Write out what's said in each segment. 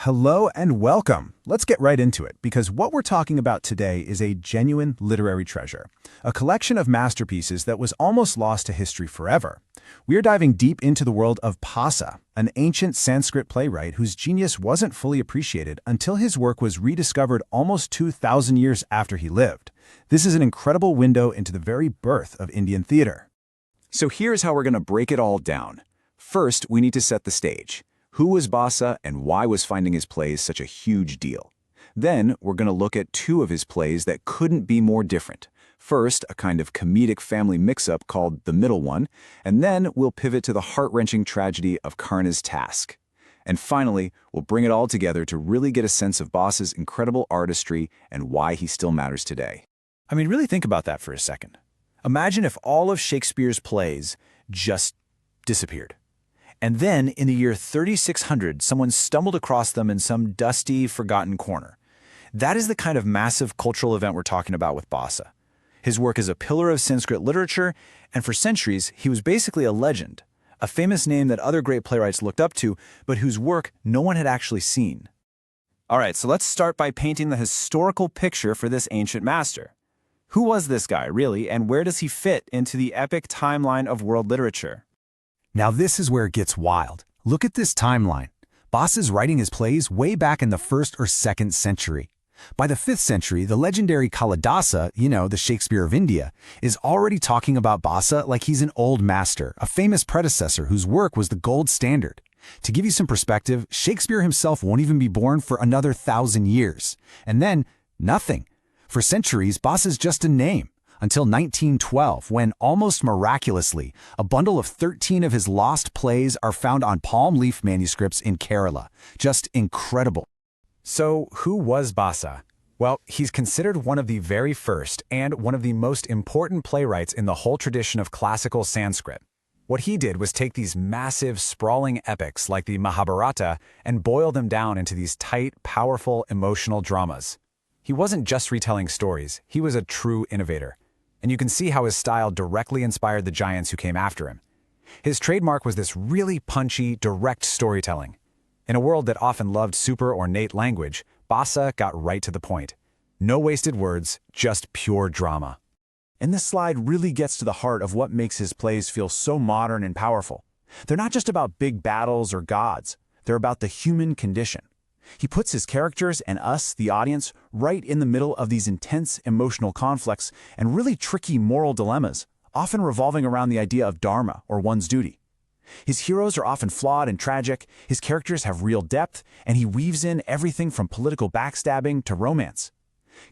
Hello and welcome. Let's get right into it, because what we're talking about today is a genuine literary treasure, a collection of masterpieces that was almost lost to history forever. We're diving deep into the world of Bhasa, an ancient Sanskrit playwright whose genius wasn't fully appreciated until his work was rediscovered almost 2,000 years after he lived. This is an incredible window into the very birth of Indian theater. So here's how we're going to break it all down. First, we need to set the stage. Who was Bhasa and why was finding his plays such a huge deal? Then, we're going to look at two of his plays that couldn't be more different. First, a kind of comedic family mix-up called The Middle One, and then we'll pivot to the heart-wrenching tragedy of Karna's Task. And finally, we'll bring it all together to really get a sense of Bhasa's incredible artistry and why he still matters today. I mean, really think about that for a second. Imagine if all of Shakespeare's plays just disappeared. And then, in the year 3600, someone stumbled across them in some dusty, forgotten corner. That is the kind of massive cultural event we're talking about with Bhasa. His work is a pillar of Sanskrit literature, and for centuries, he was basically a legend, a famous name that other great playwrights looked up to, but whose work no one had actually seen. All right, so let's start by painting the historical picture for this ancient master. Who was this guy, really, and where does he fit into the epic timeline of world literature? Now this is where it gets wild. Look at this timeline. Bhasa's writing his plays way back in the 1st or 2nd century. By the 5th century, the legendary Kalidasa, the Shakespeare of India, is already talking about Bhasa like he's an old master, a famous predecessor whose work was the gold standard. To give you some perspective, Shakespeare himself won't even be born for another 1,000 years. And then, nothing. For centuries, Bhasa's just a name. Until 1912, when, almost miraculously, a bundle of 13 of his lost plays are found on palm leaf manuscripts in Kerala. Just incredible. So, who was Bhasa? Well, he's considered one of the very first and one of the most important playwrights in the whole tradition of classical Sanskrit. What he did was take these massive, sprawling epics like the Mahabharata and boil them down into these tight, powerful, emotional dramas. He wasn't just retelling stories, he was a true innovator. And you can see how his style directly inspired the giants who came after him. His trademark was this really punchy, direct storytelling. In a world that often loved super ornate language, Bhasa got right to the point. No wasted words, just pure drama. And this slide really gets to the heart of what makes his plays feel so modern and powerful. They're not just about big battles or gods. They're about the human condition. He puts his characters and us, the audience, right in the middle of these intense emotional conflicts and really tricky moral dilemmas, often revolving around the idea of dharma or one's duty. His heroes are often flawed and tragic, his characters have real depth, and he weaves in everything from political backstabbing to romance.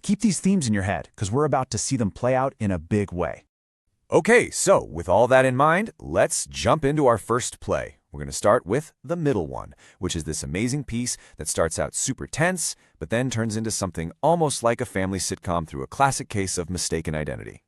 Keep these themes in your head, because we're about to see them play out in a big way. Okay, so with all that in mind, let's jump into our first play. We're going to start with The Middle One, which is this amazing piece that starts out super tense, but then turns into something almost like a family sitcom through a classic case of mistaken identity.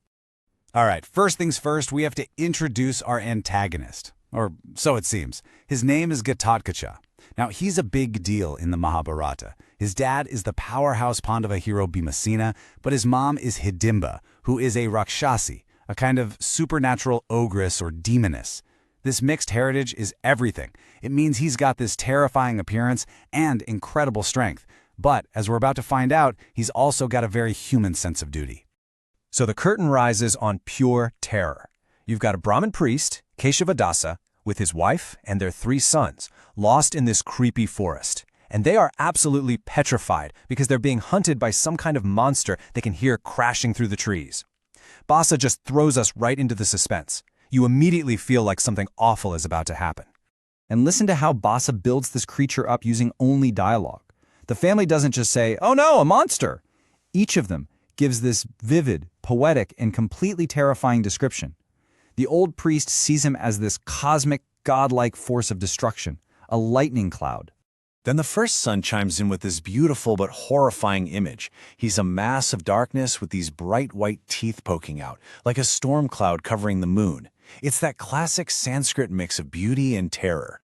All right, first things first, we have to introduce our antagonist. Or so it seems. His name is Ghatotkacha. Now, he's a big deal in the Mahabharata. His dad is the powerhouse Pandava hero Bhimasena, but his mom is Hidimba, who is a Rakshasi, a kind of supernatural ogress or demoness. This mixed heritage is everything. It means he's got this terrifying appearance and incredible strength. But, as we're about to find out, he's also got a very human sense of duty. So the curtain rises on pure terror. You've got a Brahmin priest, Keshavadasa, with his wife and their 3 sons, lost in this creepy forest. And they are absolutely petrified because they're being hunted by some kind of monster they can hear crashing through the trees. Bhasa just throws us right into the suspense. You immediately feel like something awful is about to happen. And listen to how Bhasa builds this creature up using only dialogue. The family doesn't just say, "Oh no, a monster!" Each of them gives this vivid, poetic, and completely terrifying description. The old priest sees him as this cosmic, godlike force of destruction, a lightning cloud. Then the first son chimes in with this beautiful but horrifying image. He's a mass of darkness with these bright white teeth poking out, like a storm cloud covering the moon. It's that classic Sanskrit mix of beauty and terror.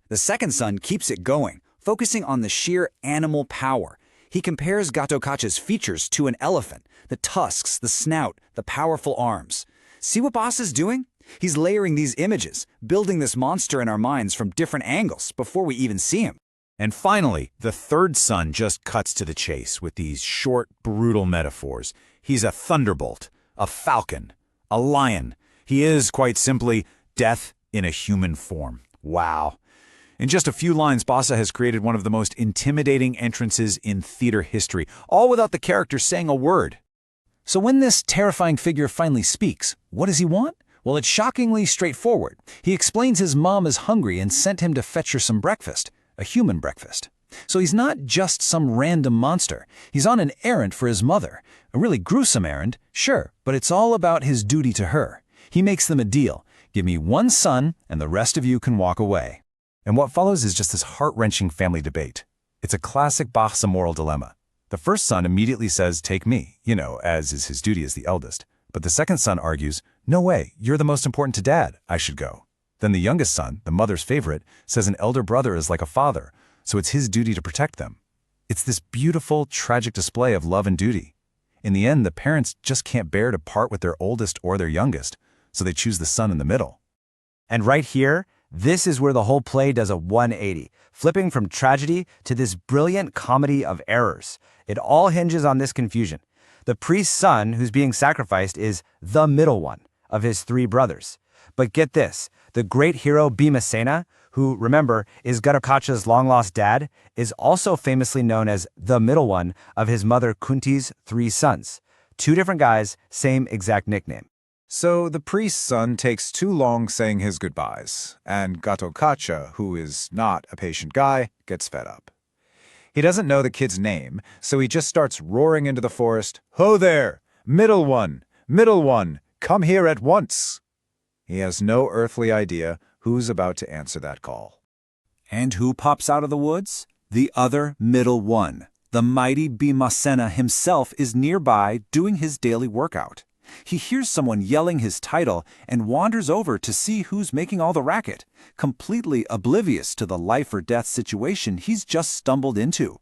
The second son keeps it going, focusing on the sheer animal power. He compares Ghatotkacha's features to an elephant, the tusks, the snout, the powerful arms. See what Bhasa's doing? He's layering these images, building this monster in our minds from different angles before we even see him. And finally, the third son just cuts to the chase with these short, brutal metaphors. He's a thunderbolt, a falcon, a lion. He is, quite simply, death in a human form. Wow. In just a few lines, Bhasa has created one of the most intimidating entrances in theater history, all without the character saying a word. So when this terrifying figure finally speaks, what does he want? Well, it's shockingly straightforward. He explains his mom is hungry and sent him to fetch her some breakfast, a human breakfast. So he's not just some random monster. He's on an errand for his mother. A really gruesome errand, sure, but it's all about his duty to her. He makes them a deal. Give me one son, and the rest of you can walk away. And what follows is just this heart-wrenching family debate. It's a classic Bhasa moral dilemma. The first son immediately says, take me, as is his duty as the eldest. But the second son argues, no way, you're the most important to Dad, I should go. Then the youngest son, the mother's favorite, says an elder brother is like a father, so it's his duty to protect them. It's this beautiful, tragic display of love and duty. In the end, the parents just can't bear to part with their oldest or their youngest, so they choose the son in the middle. And right here, this is where the whole play does a 180, flipping from tragedy to this brilliant comedy of errors. It all hinges on this confusion. The priest's son who's being sacrificed is the middle one of his three brothers. But get this, the great hero Bhimasena, who, remember, is Ghatokacha's long-lost dad, is also famously known as the middle one of his mother Kunti's three sons. Two different guys, same exact nickname. So the priest's son takes too long saying his goodbyes, and Ghatokacha, who is not a patient guy, gets fed up. He doesn't know the kid's name, so he just starts roaring into the forest, "Ho there! Middle one! Middle one! Come here at once!" He has no earthly idea who's about to answer that call. And who pops out of the woods? The other middle one. The mighty Bhimasena himself is nearby doing his daily workout. He hears someone yelling his title and wanders over to see who's making all the racket, completely oblivious to the life or death situation he's just stumbled into.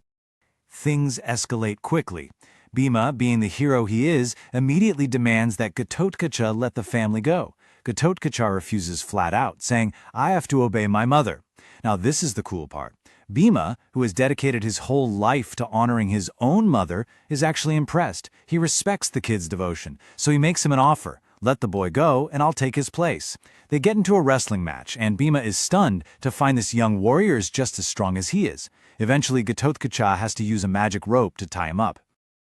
Things escalate quickly. Bhima, being the hero he is, immediately demands that Ghatokacha let the family go. Ghatokacha refuses flat out, saying, I have to obey my mother. Now this is the cool part. Bhima, who has dedicated his whole life to honoring his own mother, is actually impressed. He respects the kid's devotion, so he makes him an offer. Let the boy go, and I'll take his place. They get into a wrestling match, and Bhima is stunned to find this young warrior is just as strong as he is. Eventually, Ghatokacha has to use a magic rope to tie him up.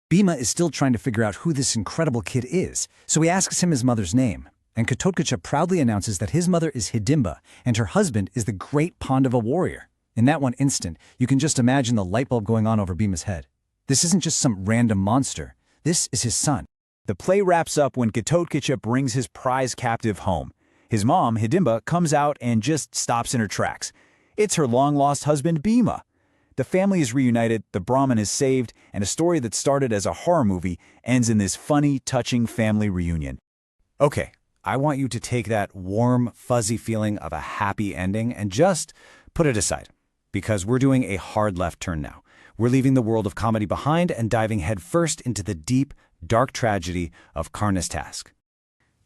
Bhima is still trying to figure out who this incredible kid is, so he asks him his mother's name. And Ghatokacha proudly announces that his mother is Hidimba, and her husband is the great Pandava warrior. In that one instant, you can just imagine the light bulb going on over Bhima's head. This isn't just some random monster. This is his son. The play wraps up when Ghatokacha brings his prize captive home. His mom, Hidimba, comes out and just stops in her tracks. It's her long-lost husband, Bhima. The family is reunited, the Brahmin is saved, and a story that started as a horror movie ends in this funny, touching family reunion. Okay, I want you to take that warm, fuzzy feeling of a happy ending and just put it aside. Because we're doing a hard left turn now. We're leaving the world of comedy behind and diving headfirst into the deep, dark tragedy of Karna's task.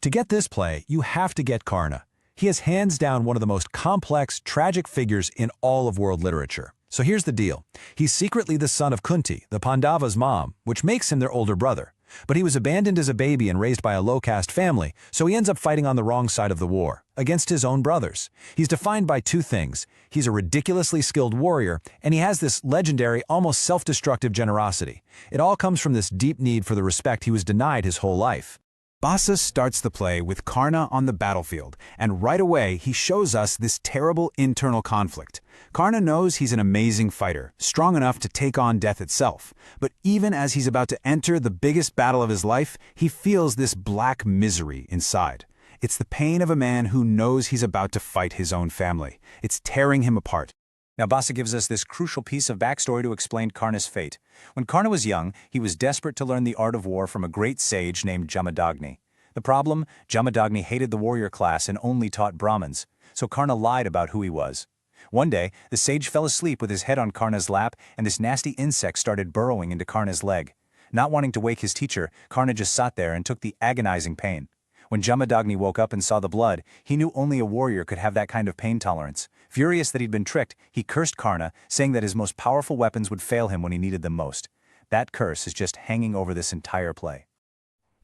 To get this play, you have to get Karna. He is hands down one of the most complex, tragic figures in all of world literature. So here's the deal. He's secretly the son of Kunti, the Pandavas' mom, which makes him their older brother. But he was abandoned as a baby and raised by a low-caste family, so he ends up fighting on the wrong side of the war, against his own brothers. He's defined by two things. He's a ridiculously skilled warrior, and he has this legendary, almost self-destructive generosity. It all comes from this deep need for the respect he was denied his whole life. Bhasa starts the play with Karna on the battlefield, and right away he shows us this terrible internal conflict. Karna knows he's an amazing fighter, strong enough to take on death itself. But even as he's about to enter the biggest battle of his life, he feels this black misery inside. It's the pain of a man who knows he's about to fight his own family. It's tearing him apart. Now Bhasa gives us this crucial piece of backstory to explain Karna's fate. When Karna was young, he was desperate to learn the art of war from a great sage named Jamadagni. The problem? Jamadagni hated the warrior class and only taught Brahmins, so Karna lied about who he was. One day, the sage fell asleep with his head on Karna's lap, and this nasty insect started burrowing into Karna's leg. Not wanting to wake his teacher, Karna just sat there and took the agonizing pain. When Jamadagni woke up and saw the blood, he knew only a warrior could have that kind of pain tolerance. Furious that he'd been tricked, he cursed Karna, saying that his most powerful weapons would fail him when he needed them most. That curse is just hanging over this entire play.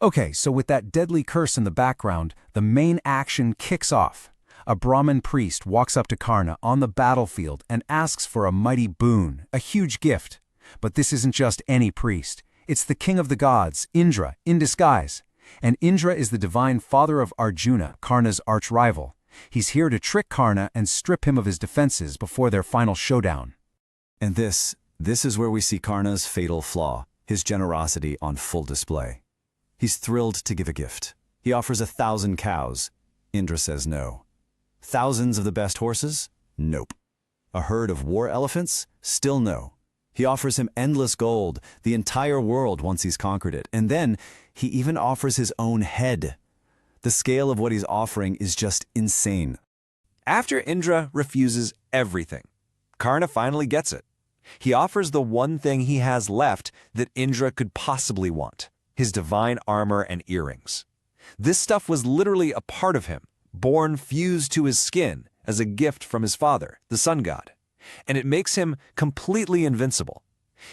Okay, so with that deadly curse in the background, the main action kicks off. A Brahmin priest walks up to Karna on the battlefield and asks for a mighty boon, a huge gift. But this isn't just any priest. It's the king of the gods, Indra, in disguise. And Indra is the divine father of Arjuna, Karna's arch-rival. He's here to trick Karna and strip him of his defenses before their final showdown. And this is where we see Karna's fatal flaw, his generosity on full display. He's thrilled to give a gift. He offers 1,000 cows. Indra says no. Thousands of the best horses? Nope. A herd of war elephants? Still no. He offers him endless gold, the entire world once he's conquered it. And then he even offers his own head. The scale of what he's offering is just insane. After Indra refuses everything, Karna finally gets it. He offers the one thing he has left that Indra could possibly want, his divine armor and earrings. This stuff was literally a part of him, born fused to his skin as a gift from his father, the sun god. And it makes him completely invincible.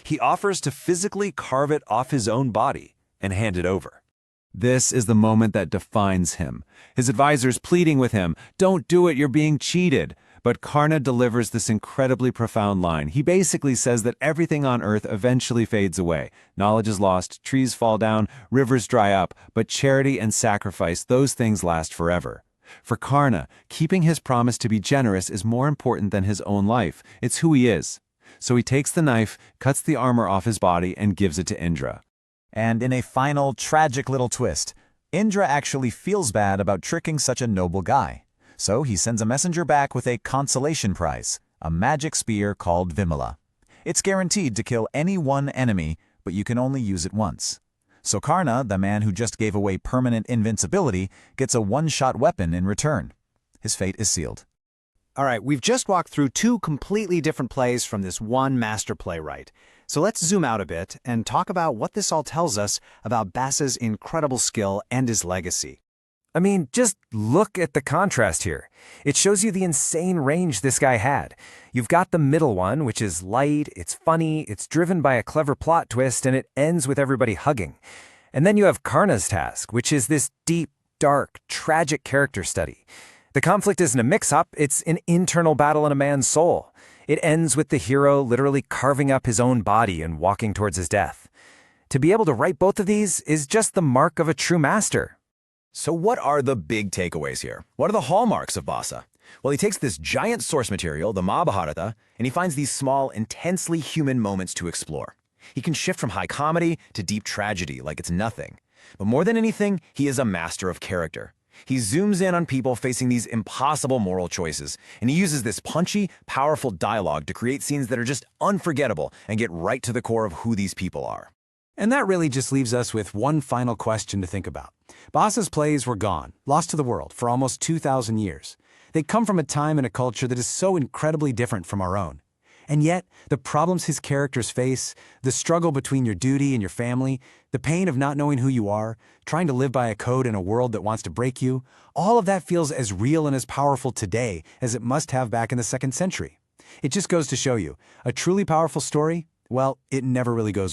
He offers to physically carve it off his own body and hand it over. This is the moment that defines him. His advisors pleading with him, "Don't do it, you're being cheated." But Karna delivers this incredibly profound line. He basically says that everything on earth eventually fades away. Knowledge is lost, trees fall down, rivers dry up, but charity and sacrifice, those things last forever. For Karna, keeping his promise to be generous is more important than his own life. It's who he is. So he takes the knife, cuts the armor off his body, and gives it to Indra. And in a final, tragic little twist, Indra actually feels bad about tricking such a noble guy. So he sends a messenger back with a consolation prize, a magic spear called Vimala. It's guaranteed to kill any one enemy, but you can only use it once. So Karna, the man who just gave away permanent invincibility, gets a one-shot weapon in return. His fate is sealed. All right, we've just walked through two completely different plays from this one master playwright. So let's zoom out a bit and talk about what this all tells us about Bhasa's incredible skill and his legacy. I mean, just look at the contrast here. It shows you the insane range this guy had. You've got the middle one, which is light, it's funny, it's driven by a clever plot twist, and it ends with everybody hugging. And then you have Karna's task, which is this deep, dark, tragic character study. The conflict isn't a mix-up, it's an internal battle in a man's soul. It ends with the hero literally carving up his own body and walking towards his death. To be able to write both of these is just the mark of a true master. So what are the big takeaways here? What are the hallmarks of Bhasa? Well, he takes this giant source material, the Mahabharata, and he finds these small, intensely human moments to explore. He can shift from high comedy to deep tragedy like it's nothing. But more than anything, he is a master of character. He zooms in on people facing these impossible moral choices, and he uses this punchy, powerful dialogue to create scenes that are just unforgettable and get right to the core of who these people are. And that really just leaves us with one final question to think about. Bhasa's plays were gone, lost to the world for almost 2,000 years. They come from a time and a culture that is so incredibly different from our own. And yet, the problems his characters face, the struggle between your duty and your family, the pain of not knowing who you are, trying to live by a code in a world that wants to break you, all of that feels as real and as powerful today as it must have back in the 2nd century. It just goes to show you, a truly powerful story, well, it never really goes away.